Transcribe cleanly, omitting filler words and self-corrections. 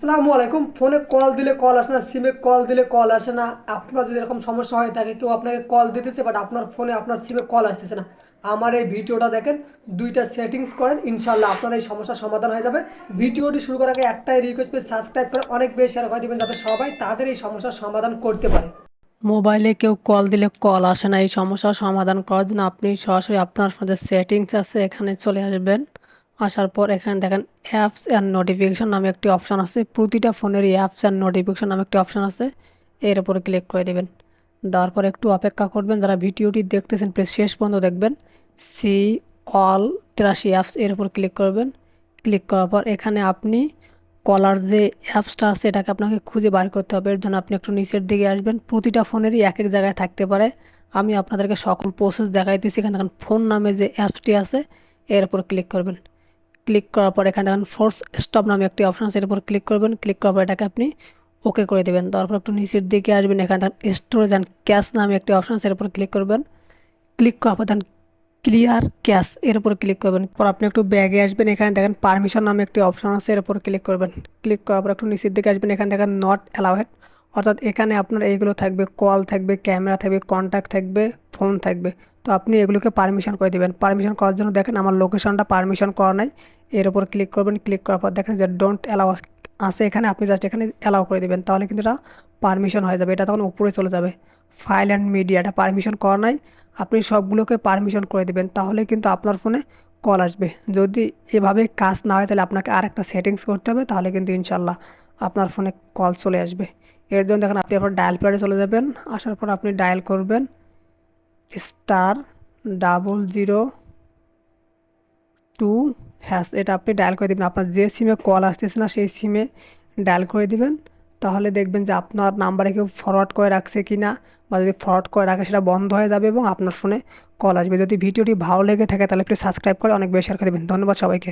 আসসালামু আলাইকুম। ফোনে কল দিলে কল আসে না, সিমে কল দিলে কল আসে না। আপনার যদি এরকম সমস্যা হয়ে থাকে, কেউ আপনাকে কল দিতেছে বাট আপনার ফোনে আপনার সিমে কল আসতেছে না, আমার এই ভিডিওটা দেখেন, দুইটা সেটিংস করেন, ইনশাল্লাহ আপনার এই সমস্যার সমাধান হয়ে যাবে। ভিডিওটি শুরু করার আগে একটাই রিকোয়েস্ট, প্লিজ সাবস্ক্রাইব করে অনেক বেশি শেয়ার করে দিবেন যাতে সবাই তাদের এই সমস্যার সমাধান করতে পারে। মোবাইলে কেউ কল দিলে কল আসে না, এই সমস্যার সমাধান করার জন্য আপনি সরাসরি আপনার ফোনের সেটিংস আছে এখানে চলে আসবেন। আসার পর এখানে দেখেন অ্যাপস অ্যান্ড নোটিফিকেশন নামে একটি অপশান আছে। প্রতিটা ফোনেরই অ্যাপস অ্যান্ড নোটিফিকেশন নামে একটি অপশান আছে, এর উপরে ক্লিক করে দেবেন। দেওয়ার পর একটু অপেক্ষা করবেন। যারা ভিডিওটি দেখতেছেন প্লিজ শেষ পর্যন্ত দেখবেন। সি অল 83 অ্যাপস, এর উপর ক্লিক করবেন। ক্লিক করার পর এখানে আপনি কলার যে অ্যাপসটা আছে এটাকে আপনাকে খুঁজে বার করতে হবে। এর জন্য আপনি একটু নিচের দিকে আসবেন। প্রতিটা ফোনেরই এক এক জায়গায় থাকতে পারে, আমি আপনাদেরকে সকল প্রসেস দেখাইতেছি। এখানে দেখেন ফোন নামে যে অ্যাপসটি আছে এর উপর ক্লিক করবেন। ক্লিক করার পর এখানে দেখেন ফোর্স স্টপ নামে একটি অপশন আছে, এর উপর ক্লিক করবেন। ক্লিক করার পর এটাকে আপনি ওকে করে দেবেন। তারপর একটু নিচের দিকে আসবেন, এখানে দেখেন স্টোরেজ অ্যান্ড ক্যাশ নামে একটি অপশন আছে, এর উপর ক্লিক করবেন। ক্লিক করার পর দেখেন ক্লিয়ার ক্যাশ, এর উপর ক্লিক করবেন। পর আপনি একটু ব্যাগে আসবেন, এখানে দেখেন পারমিশন নামে একটি অপশন আছে, এর উপর ক্লিক করবেন। ক্লিক করার পর একটু নিচের দিকে আসবেন, এখানে দেখেন নট অ্যালাউড, অর্থাৎ এখানে আপনার এইগুলো থাকবে, কল থাকবে, ক্যামেরা থাকবে, কন্ট্যাক্ট থাকবে, ফোন থাকবে। তো আপনি এগুলোকে পারমিশন করে দেবেন। পারমিশন করার জন্য দেখেন আমার লোকেশনটা পারমিশন করা নাই, এর উপর ক্লিক করবেন। ক্লিক করার পর দেখেন যে ডোন্ট অ্যালাউ আছে এখানে, আপনি জাস্ট এখানে অ্যালাউ করে দেবেন, তাহলে কিন্তু এটা পারমিশন হয়ে যাবে, এটা তখন উপরে চলে যাবে। ফাইল অ্যান্ড মিডিয়া, এটা পারমিশন করা নাই, আপনি সবগুলোকে পারমিশন করে দেবেন, তাহলে কিন্তু আপনার ফোনে কল আসবে। যদি এভাবে কাজ না হয় তাহলে আপনাকে আরেকটা সেটিংস করতে হবে, তাহলে কিন্তু ইনশাল্লাহ আপনার ফোনে কল চলে আসবে। এর জন্য দেখেন আপনি আপনার ডায়াল প্যাডে চলে যাবেন। আসার পর আপনি ডায়াল করবেন *00 2 হ্যাশ, এটা আপনি ডায়াল করে দেবেন। আপনার যে সিমে কল আসতেছে না সেই সিমে ডায়াল করে দিবেন। তাহলে দেখবেন যে আপনার নাম্বারে কেউ ফরওয়ার্ড করে রাখছে কি না, বা যদি ফরওয়ার্ড করে রাখে সেটা বন্ধ হয়ে যাবে এবং আপনার ফোনে কল আসবে। যদি ভিডিওটি ভালো লেগে থাকে তাহলে প্লিজ সাবস্ক্রাইব করে অনেক বেশি শেয়ার করে দেবেন। ধন্যবাদ সবাইকে।